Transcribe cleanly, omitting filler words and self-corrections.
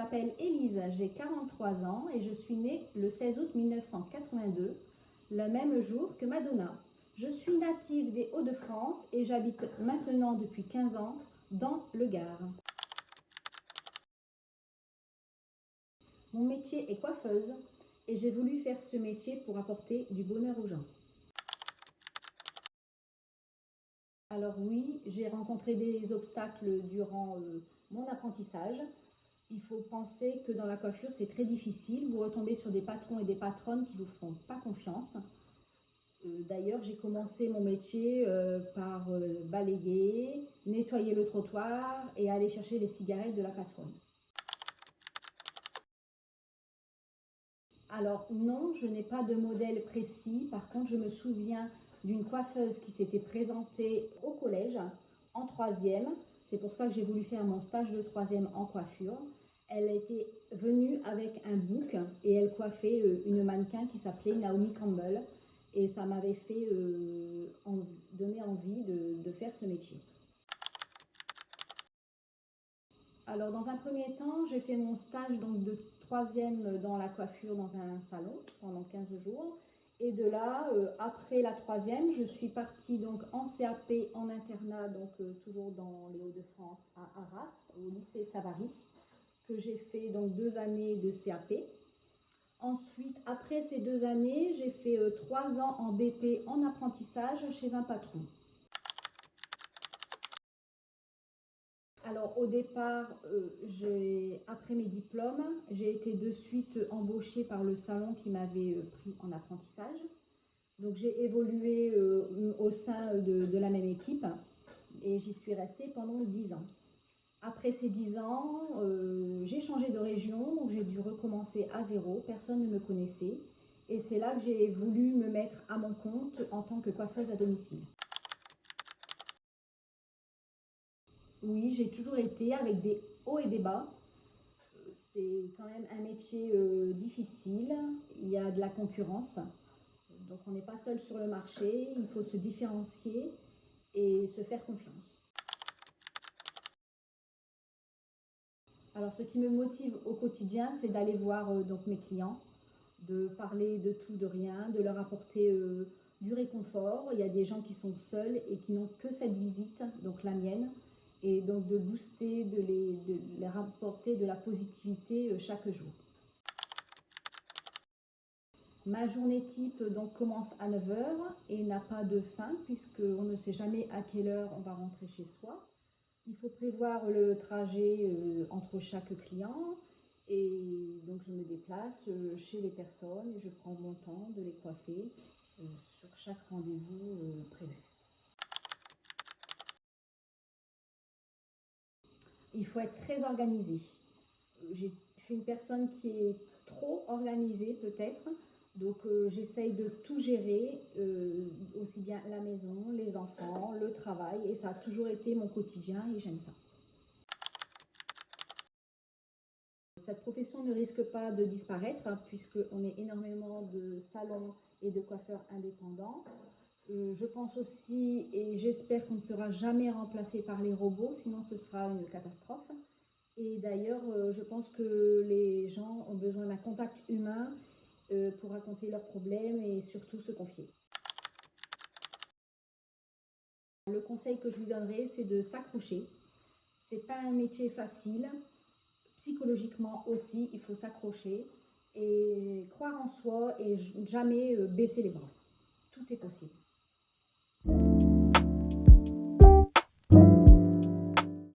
m'appelle Élise, j'ai 43 ans et je suis née le 16 août 1982, le même jour que Madonna. Je suis native des Hauts-de-France et j'habite maintenant depuis 15 ans dans le Gard. Mon métier est coiffeuse et j'ai voulu faire ce métier pour apporter du bonheur aux gens. Alors oui, j'ai rencontré des obstacles durant mon apprentissage. Il faut penser que dans la coiffure, c'est très difficile. Vous retombez sur des patrons et des patronnes qui ne vous font pas confiance. D'ailleurs, j'ai commencé mon métier par balayer, nettoyer le trottoir et aller chercher les cigarettes de la patronne. Alors non, je n'ai pas de modèle précis. Par contre, je me souviens d'une coiffeuse qui s'était présentée au collège en troisième. C'est pour ça que j'ai voulu faire mon stage de troisième en coiffure. Elle était venue avec un book et elle coiffait une mannequin qui s'appelait Naomi Campbell. Et ça m'avait fait donner envie de faire ce métier. Alors, dans un premier temps, j'ai fait mon stage donc, de troisième dans la coiffure dans un salon pendant 15 jours. Et de là, après la troisième, je suis partie donc, en CAP en internat, donc toujours dans les Hauts-de-France à Arras, au lycée Savary, que j'ai fait donc 2 années de CAP. Ensuite, après ces 2 années, j'ai fait 3 ans en BP en apprentissage chez un patron. Alors au départ, après mes diplômes, j'ai été de suite embauchée par le salon qui m'avait pris en apprentissage. Donc j'ai évolué au sein de la même équipe et j'y suis restée pendant 10 ans. Après ces 10 ans, j'ai changé de région, donc j'ai dû recommencer à zéro, personne ne me connaissait. Et c'est là que j'ai voulu me mettre à mon compte en tant que coiffeuse à domicile. Oui, j'ai toujours été avec des hauts et des bas. C'est quand même un métier difficile, il y a de la concurrence, donc on n'est pas seul sur le marché, il faut se différencier et se faire confiance. Alors ce qui me motive au quotidien, c'est d'aller voir donc mes clients, de parler de tout, de rien, de leur apporter du réconfort. Il y a des gens qui sont seuls et qui n'ont que cette visite, donc la mienne, et donc de booster, de les rapporter de la positivité chaque jour. Ma journée type donc, commence à 9 h et n'a pas de fin puisqu'on ne sait jamais à quelle heure on va rentrer chez soi. Il faut prévoir le trajet entre chaque client et donc je me déplace chez les personnes et je prends mon temps de les coiffer sur chaque rendez-vous prévu. Il faut être très organisé. Je suis une personne qui est trop organisée peut-être, donc j'essaye de tout gérer, aussi bien la maison, les enfants, le travail, et ça a toujours été mon quotidien et j'aime ça. Cette profession ne risque pas de disparaître puisqu'on est énormément de salons et de coiffeurs indépendants. Je pense aussi et j'espère qu'on ne sera jamais remplacé par les robots, sinon ce sera une catastrophe. Et d'ailleurs, je pense que les gens ont besoin d'un contact humain pour raconter leurs problèmes et surtout se confier. Le conseil que je lui donnerais, c'est de s'accrocher. Ce n'est pas un métier facile. Psychologiquement aussi, il faut s'accrocher et croire en soi et jamais baisser les bras. Tout est possible.